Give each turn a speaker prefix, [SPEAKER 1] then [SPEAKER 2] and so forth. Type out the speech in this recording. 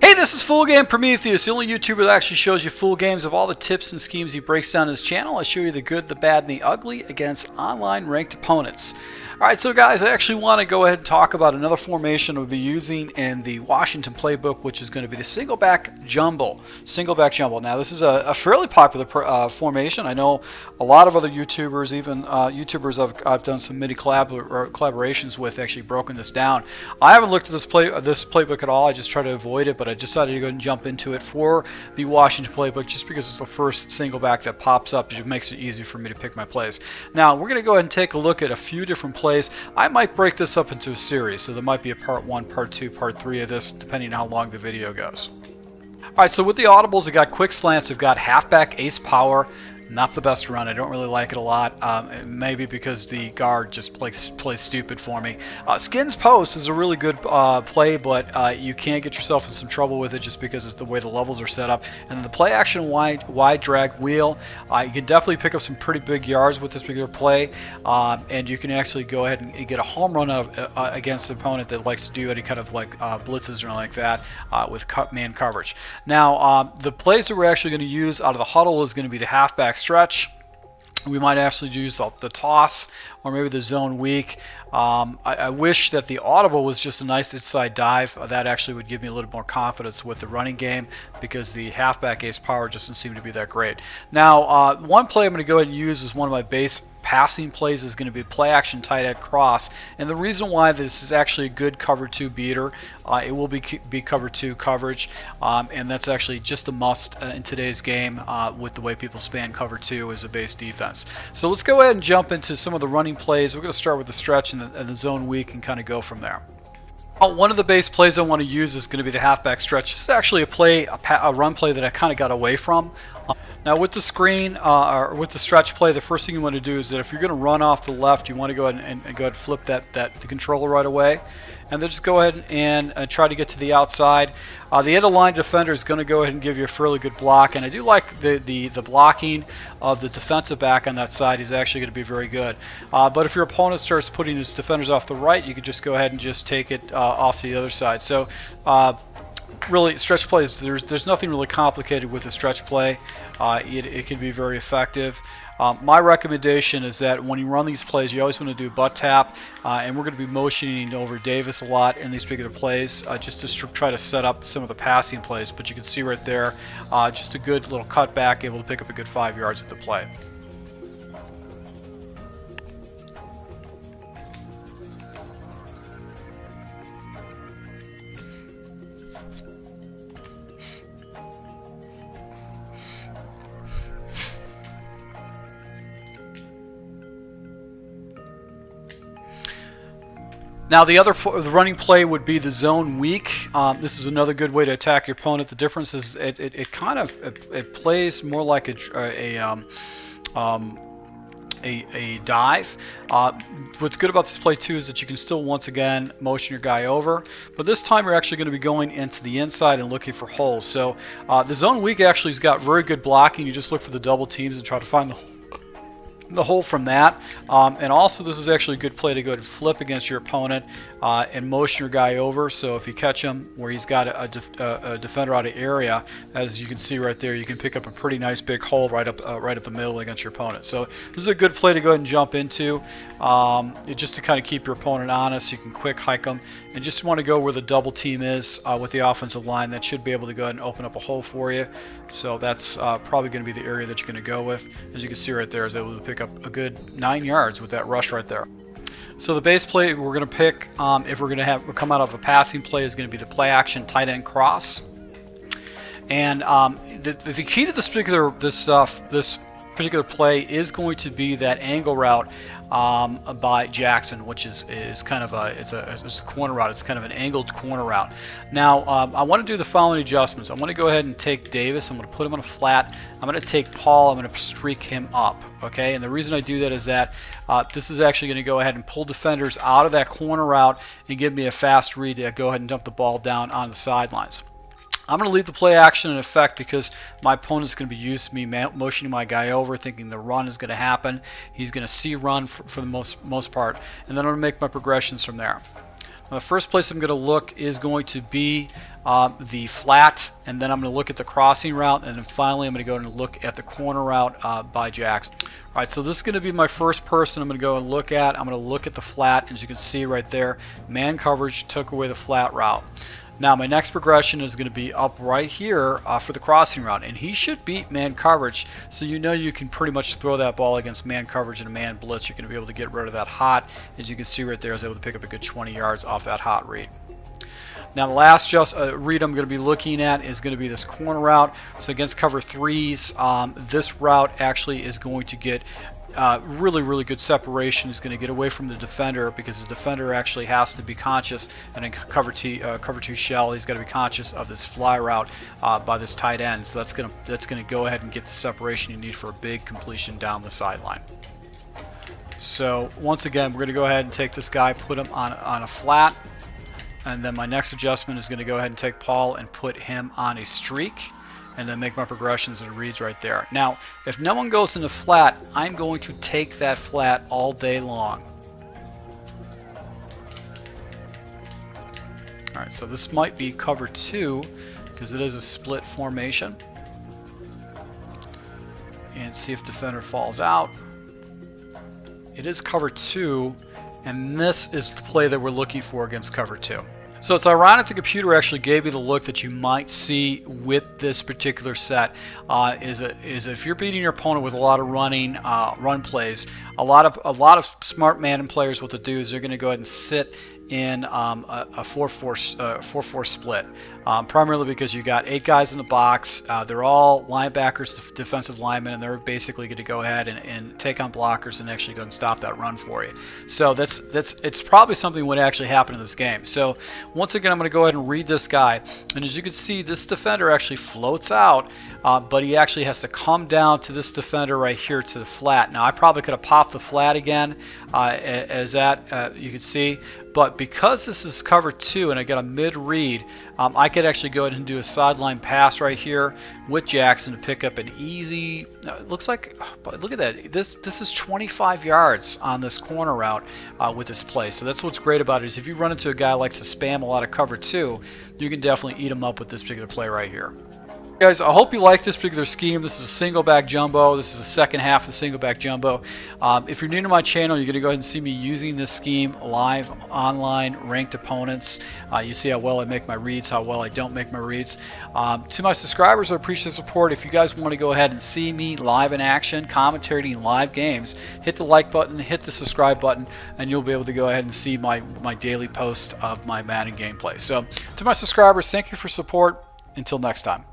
[SPEAKER 1] Hey, this is Full Game Prometheus, the only YouTuber that actually shows you full games of all the tips and schemes he breaks down in his channel. I show you the good, the bad, and the ugly against online ranked opponents. Alright, so guys, I actually want to go ahead and talk about another formation we'll be using in the Washington playbook, which is going to be the singleback jumble. Singleback jumble. Now, this is a fairly popular formation. I know a lot of other YouTubers, even YouTubers I've done some mini collaborations with, actually broken this down. I haven't looked at this playbook at all. I just try to avoid it, but I decided to go and jump into it for the Washington playbook just because it's the first singleback that pops up. It makes it easy for me to pick my plays. Now, we're going to go ahead and take a look at a few different plays. I might break this up into a series, so there might be a part 1, part 2, part 3 of this, depending on how long the video goes. Alright, so with the audibles, we've got quick slants, we've got halfback ace power. Not the best run. I don't really like it a lot. Maybe because the guard just plays stupid for me. Skins post is a really good play, but you can get yourself in some trouble with it just because of the way the levels are set up. And then the play action wide drag wheel, you can definitely pick up some pretty big yards with this particular play, and you can actually go ahead and get a home run against an opponent that likes to do any kind of like blitzes or anything like that with man coverage. Now, the plays that we're actually going to use out of the huddle is going to be the halfback stretch. We might actually use the toss or maybe the zone weak. I wish that the audible was just a nice inside dive. That actually would give me a little more confidence with the running game because the halfback ace power just doesn't seem to be that great. Now, one play I'm going to go ahead and use is one of my base passing plays is going to be play action tight end cross, and the reason why this is actually a good cover 2 beater, it will be cover 2 coverage, and that's actually just a must in today's game with the way people span cover 2 as a base defense. So let's go ahead and jump into some of the running plays. We're going to start with the stretch and the zone weak and kind of go from there. One of the base plays I want to use is going to be the halfback stretch. This is actually a run play that I kind of got away from. Now with the screen or with the stretch play, the first thing you want to do is that if you're going to run off the left, you want to go ahead and go ahead and flip the controller right away, and then just go ahead and try to get to the outside. The end of line defender is going to go ahead and give you a fairly good block, and I do like the blocking of the defensive back on that side. He's actually going to be very good. But if your opponent starts putting his defenders off the right, you can just go ahead and just take it off to the other side. So really, stretch plays, there's nothing really complicated with a stretch play. It can be very effective. My recommendation is that when you run these plays, you always want to do butt tap, and we're going to be motioning over Davis a lot in these particular plays just to try to set up some of the passing plays. But you can see right there, just a good little cutback, able to pick up a good 5 yards with the play. Now the running play would be the zone weak. This is another good way to attack your opponent. The difference is it plays more like a dive. What's good about this play too is that you can still once again motion your guy over, but this time you're actually going to be going into the inside and looking for holes. So the zone weak actually has got very good blocking. You just look for the double teams and try to find the hole from that, and also this is actually a good play to go ahead and flip against your opponent and motion your guy over. So if you catch him where he's got a defender out of area, as you can see right there, you can pick up a pretty nice big hole right up the middle against your opponent. So this is a good play to go ahead and jump into, just to kind of keep your opponent honest. You can quick hike them and just want to go where the double team is with the offensive line. That should be able to go ahead and open up a hole for you. So that's probably going to be the area that you're going to go with. As you can see right there, is able to pick up a good 9 yards with that rush right there. So the base play we're going to pick, if we're going to come out of a passing play, is going to be the play action tight end cross. And the key to this particular play is going to be that angle route by Jackson, which is kind of it's a corner route. It's kind of an angled corner route. Now I want to do the following adjustments. I want to go ahead and take Davis. I'm going to put him on a flat. I'm going to take Paul. I'm going to streak him up. Okay, and the reason I do that is that this is actually going to go ahead and pull defenders out of that corner route and give me a fast read to go ahead and dump the ball down on the sidelines. I'm going to leave the play action in effect because my opponent's going to be used to me motioning my guy over, thinking the run is going to happen. He's going to see run for the most part, and then I'm going to make my progressions from there. The first place I'm going to look is going to be the flat, and then I'm going to look at the crossing route, and then finally I'm going to go and look at the corner route by Jackson. Alright, so this is going to be my first person I'm going to go and look at. I'm going to look at the flat, and as you can see right there, man coverage took away the flat route. Now my next progression is going to be up right here for the crossing route, and he should beat man coverage, so you know you can pretty much throw that ball against man coverage and a man blitz. You're going to be able to get rid of that hot. As you can see right there, I was able to pick up a good 20 yards off that hot read. Now the last read I'm going to be looking at is going to be this corner route. So against cover 3s, this route actually is going to get really good separation. Is going to get away from the defender, because the defender actually has to be conscious, and in cover 2 shell he's got to be conscious of this fly route by this tight end. So that's going to go ahead and get the separation you need for a big completion down the sideline. So once again, we're going to go ahead and take this guy, put him on a flat, and then my next adjustment is going to go ahead and take Paul and put him on a streak, and then make my progressions and reads right there. Now, if no one goes into flat, I'm going to take that flat all day long. Alright, so this might be cover 2, because it is a split formation. And see if defender falls out. It is cover 2, and this is the play that we're looking for against cover 2. So it's ironic the computer actually gave you the look that you might see with this particular set. Is if you're beating your opponent with a lot of run plays, a lot of smart Madden players, what to do is they're going to go ahead and sit in a 4-4 split, primarily because you got 8 guys in the box. They're all linebackers, defensive linemen, and they're basically going to go ahead and take on blockers and actually go and stop that run for you. So it's probably something that would actually happen in this game. So once again, I'm going to go ahead and read this guy, and as you can see, this defender actually floats out, but he actually has to come down to this defender right here to the flat. Now I probably could have popped the flat again, as that you can see. But because this is cover 2 and I got a mid-read, I could actually go ahead and do a sideline pass right here with Jackson to pick up an easy, it looks like, look at that, this is 25 yards on this corner route with this play. So that's what's great about it, is if you run into a guy who likes to spam a lot of cover 2, you can definitely eat him up with this particular play right here. Guys, I hope you like this particular scheme. This is a single back jumbo. This is the second half of the single back jumbo. If you're new to my channel, you're going to go ahead and see me using this scheme live, online, ranked opponents. You see how well I make my reads, how well I don't make my reads. To my subscribers, I appreciate the support. If you guys want to go ahead and see me live in action, commentating live games, hit the like button, hit the subscribe button, and you'll be able to go ahead and see my daily post of my Madden gameplay. So to my subscribers, thank you for support. Until next time.